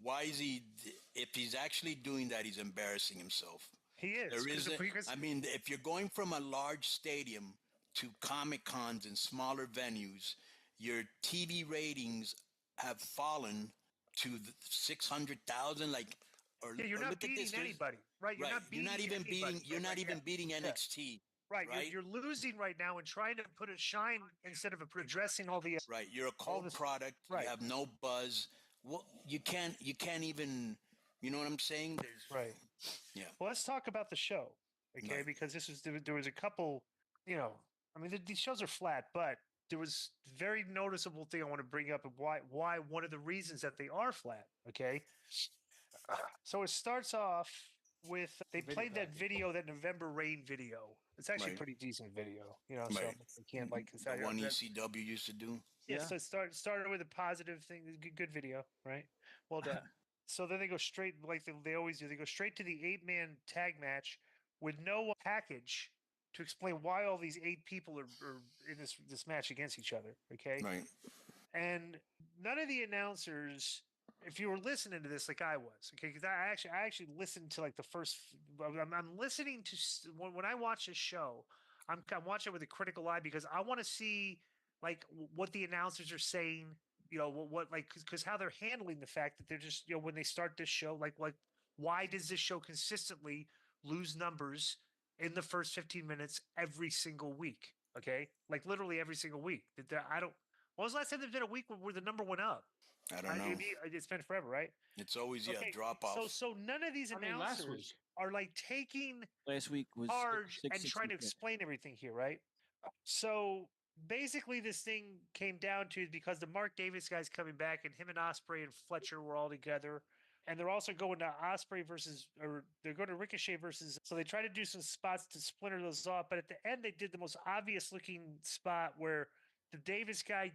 Why is he? If he's actually doing that, he's embarrassing himself. He is. I mean, if you're going from a large stadium to Comic Cons and smaller venues, your TV ratings have fallen to 600,000. Like, you're not beating anybody, right? You're not beating anybody. You're not even beating NXT. Right. Right. You're losing right now and trying to put a shine instead of addressing all the. Right. You're a cold product. Right. You have no buzz. Well, you can't even. You know what I'm saying? Right. Yeah. Well, let's talk about the show, okay? Right. Because there was a couple. I mean, these shows are flat, but there was a very noticeable thing I want to bring up of why one of the reasons that they are flat. Okay. So it starts off with they played that video, that November Rain video. It's actually a pretty decent video, so I can't the one ECW used to do. Yeah. So it started with a positive thing, good video, right? Well done. So then they go straight, like they always do. They go straight to the 8-man tag match with no package to explain why all these 8 people are in this match against each other. Okay, right. And none of the announcers. If you were listening to this like I was, okay, because I actually listened to like the first. I'm listening to when I watch this show, I'm watching it with a critical eye because I want to see like what the announcers are saying. What like because how they're handling the fact that they're just when they start this show like why does this show consistently lose numbers in the first 15 minutes every single week? Okay, like literally every single week. I don't. When was the last time there's been a week where the number went up? I don't know. It's been forever, right? It's always a drop off. So none of these announcers are like taking last week was charge and trying to explain everything here, right? So basically, this thing came down to because the Mark Davis guy's coming back, and him and Ospreay and Fletcher were all together, and they're also going to they're going to Ricochet versus. So they try to do some spots to splinter those off, but at the end they did the most obvious looking spot where the Davis guy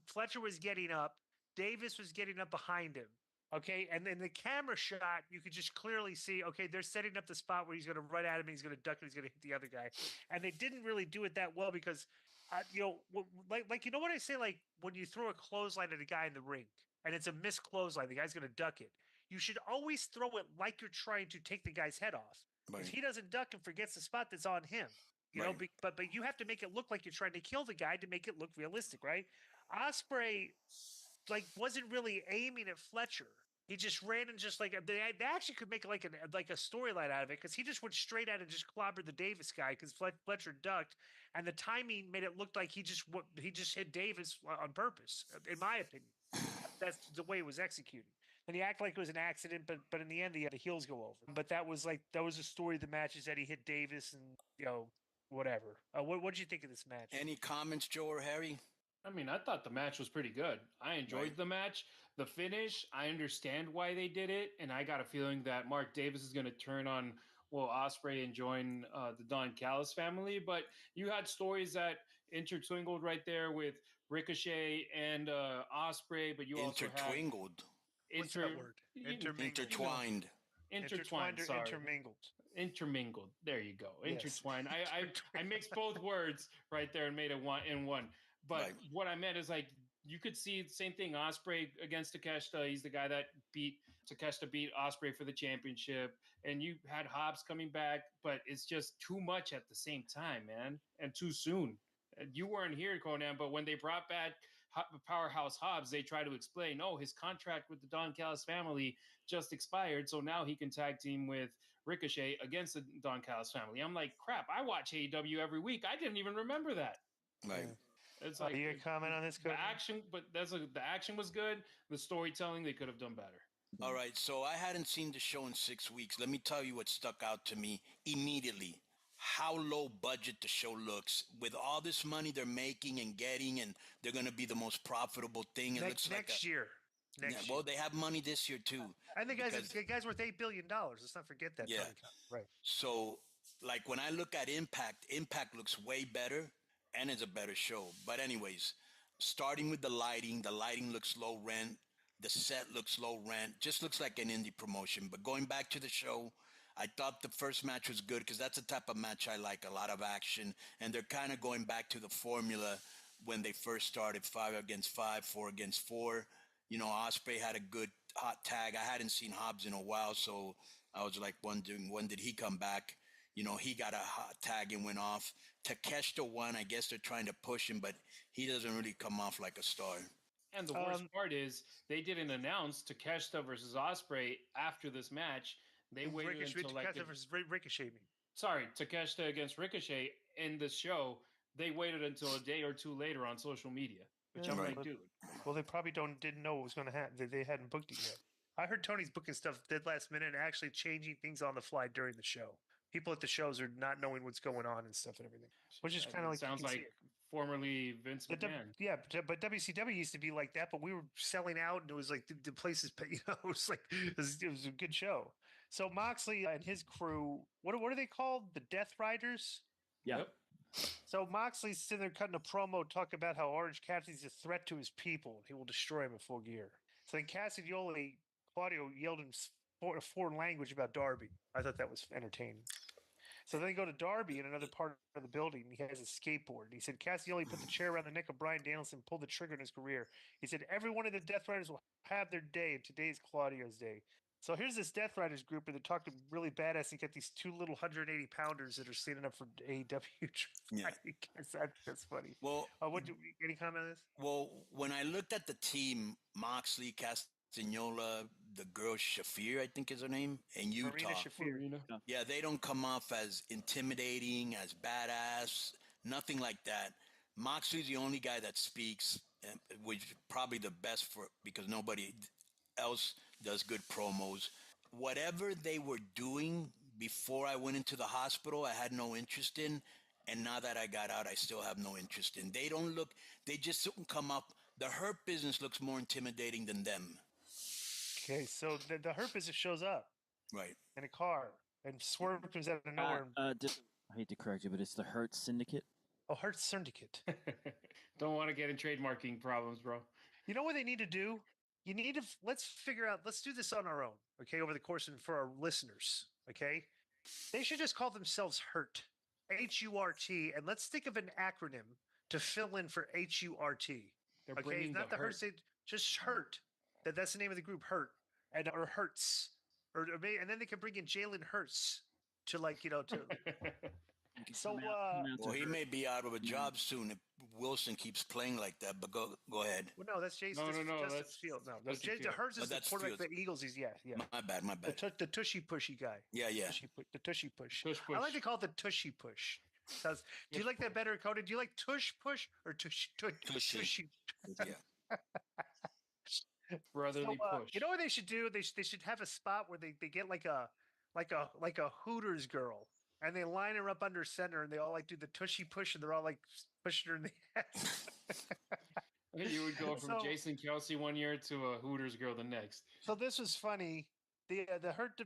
Fletcher was getting up, Davis was getting up behind him. Okay. And then the camera shot, you could just clearly see, okay, they're setting up the spot where he's going to run at him and he's going to duck and he's going to hit the other guy. And they didn't really do it that well because, like what I say, like when you throw a clothesline at a guy in the ring and it's a missed clothesline, the guy's going to duck it. You should always throw it like you're trying to take the guy's head off. Right. If he doesn't duck and forgets the spot that's on him. But you have to make it look like you're trying to kill the guy to make it look realistic, right? Ospreay wasn't really aiming at Fletcher. He just ran and just they actually could make like a storyline out of it because he just went straight at it and just clobbered the Davis guy because Fletcher ducked, and the timing made it look like he just hit Davis on purpose. In my opinion, that's the way it was executed. And he acted like it was an accident, but in the end, he had the heels go over. But that was the story of the match is that he hit Davis and whatever. What did you think of this match? Any comments, Joe or Harry? I mean, I thought the match was pretty good. I enjoyed the match. The finish, I understand why they did it, and I got a feeling that Mark Davis is going to turn on Ospreay and join the Don Callis family. But you had stories that intertwined right there with Ricochet and Ospreay, but you also had what's that word? Intertwined. Intertwined. Sorry. Intermingled. There you go. Intertwined. Yes. I mixed both words right there and made it one. But what I meant is you could see the same thing. Ospreay against Takeshita. He's the guy that beat Ospreay for the championship. And you had Hobbs coming back, but it's just too much at the same time, man, and too soon. You weren't here, Conan, but when they brought back Powerhouse Hobbs, they try to explain, his contract with the Don Callis family just expired, so now he can tag team with Ricochet against the Don Callis family. I'm like, crap, I watch AEW every week. I didn't even remember that. Right. It's like you comment on this? The action, but the action was good. The storytelling, they could have done better. All right, so I hadn't seen the show in 6 weeks. Let me tell you what stuck out to me immediately. How low budget the show looks with all this money they're making and getting, and they're going to be the most profitable thing. It looks like next year. Well, they have money this year too. And the guy's worth $8 billion. Let's not forget that. Yeah. Right. So, like when I look at Impact looks way better and it's a better show. But anyways, starting with the lighting looks low rent. The set looks low rent. Just looks like an indie promotion. But going back to the show, I thought the first match was good because that's the type of match I like, a lot of action. And they're kind of going back to the formula when they first started, 5 against 5, 4 against 4. Ospreay had a good hot tag. I hadn't seen Hobbs in a while, so I was like wondering when did he come back? You know, he got a hot tag and went off. Takeshita won. I guess they're trying to push him, but he doesn't really come off like a star. And the worst part is they didn't announce Takeshita versus Ospreay after this match. They waited until like Takeshita versus Ricochet. Sorry, Takeshita against Ricochet in the show. They waited until a day or two later on social media, which I'm like, dude. Well, they probably didn't know what was going to happen. They hadn't booked it yet. I heard Tony's booking stuff dead last minute and actually changing things on the fly during the show. People at the shows are not knowing what's going on and stuff and everything, which is kind of like sounds like formerly Vince McMahon. But WCW used to be like that. But we were selling out, and it was like the places. You know, it was like it was a good show. So Moxley and his crew, what are they called? The Death Riders. Yep. So Moxley's sitting there cutting a promo, talking about how Orange Cassidy's a threat to his people. He will destroy him in full gear. So then Claudio yelled in a foreign language about Darby. I thought that was entertaining. So then they go to Darby in another part of the building. He has a skateboard. He said Cassioli put the chair around the neck of Bryan Danielson, pulled the trigger in his career. He said every one of the Death Riders will have their day, and today's Claudio's day. So here's this Death Riders group, and they're talking really badass. You got these two little 180-pounders that are standing up for AEW. Yeah. That's funny. Well, any comment on this? Well, when I looked at the team, Moxley, Castagnola, the girl Shafir, I think is her name, in Utah. Marina Shafir. Yeah, they don't come off as intimidating, as badass, nothing like that. Moxley's the only guy that speaks, which is probably the best because nobody else does good promos. Whatever they were doing before I went into the hospital, I had no interest in. And now that I got out, I still have no interest in. They just don't come up. The Hurt Business looks more intimidating than them. Okay, so the Hurt Business shows up. Right. In a car. And Swerve comes out of nowhere. I hate to correct you, but it's the Hurt Syndicate. Oh, Hurt Syndicate. Don't want to get in trademarking problems, bro. You know what they need to do? Let's do this on our own, okay, over the course and for our listeners, okay? They should just call themselves Hurt. H-U-R-T, and let's think of an acronym to fill in for H-U-R-T. Okay, not the Hurt, just Hurt. That's the name of the group, Hurt, or Hurts, and then they can bring in Jalen Hurts to to. So, well, he may be out of a job soon if Wilson keeps playing like that. But go ahead. Well, no, that's Jason. No, that's Fields. No, Hurts is the quarterback for the Eagles. He's yeah. My bad. The tushy pushy guy. Yeah. The tushy push. Tush push. I like to call it the tushy push. Do you like that better, Cody? Do you like tush push or tushy? Yeah. Brotherly push. You know what they should do? They should have a spot where they get like a Hooters girl. And they line her up under center, and they all do the tushy push, and they're all pushing her in the ass. You would go from Jason Kelsey one year to a Hooters girl the next. So this was funny. The Hurt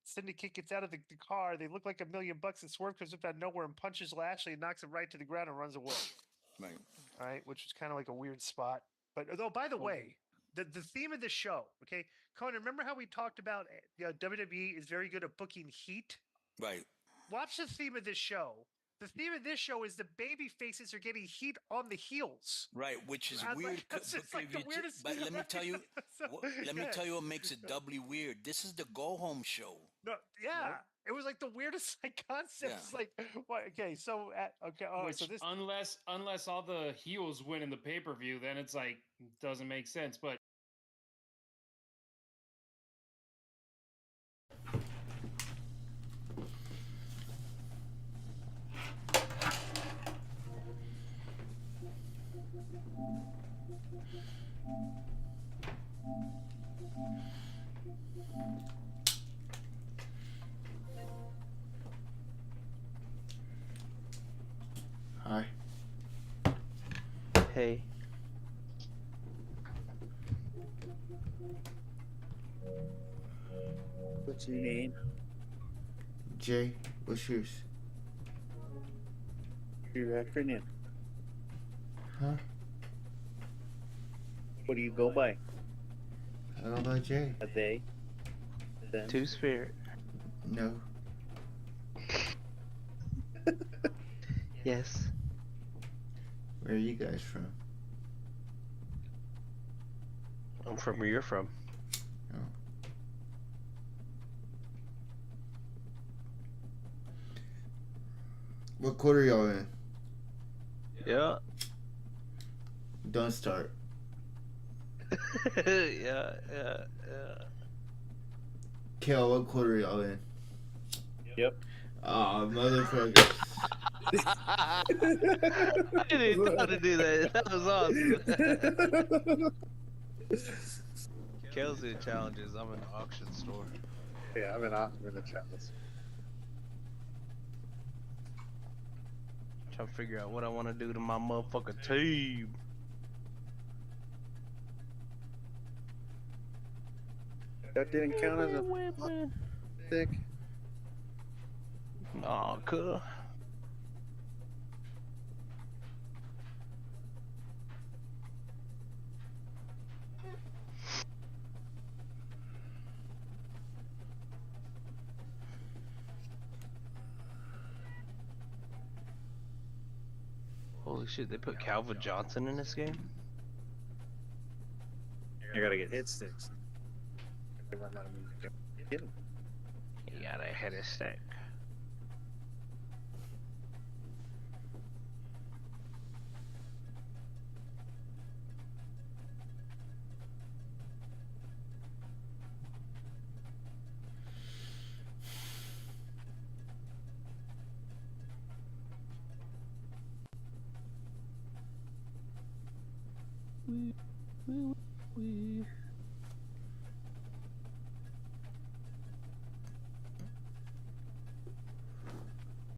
Syndicate gets out of the car. They look like $1 million, and Swerve comes up out of nowhere and punches Lashley and knocks him right to the ground and runs away. Right. All right, which was kind of like a weird spot. But by the way, the theme of the show, okay, Conan, remember how we talked about WWE is very good at booking heat? Right. Watch the theme of this show. The theme of this show is the baby faces are getting heat on the heels. Right, which is weird. It's like the weirdest. But let me tell you, what makes it doubly weird. This is the go home show. No, yeah, right? It was like the weirdest concept. Yeah. It's like, what? Okay, so so this unless all the heels win in the pay-per-view, then it's like doesn't make sense. But Hi. Hey. What's your name? Jay. What's yours? Your acronym. Huh? What do you go by? I go by Jay. A they? Them? Two-Spirit. No. Yes. Where are you guys from? I'm from where you're from. What quarter y'all in? Yeah. Don't start. yeah. Kel, what quarter y'all in? Yep. Aw, motherfucker. I didn't even know how to do that. That was awesome. Kelsey challenges. I'm in the auction store. Yeah, I'm in the challenge. Trying to figure out what I want to do to my motherfucking team. That didn't count as a stick. Aw, cool. Holy shit, they put Calvin Johnson in this game? I gotta get hit sticks. Get him. You gotta hit a stick. Wee.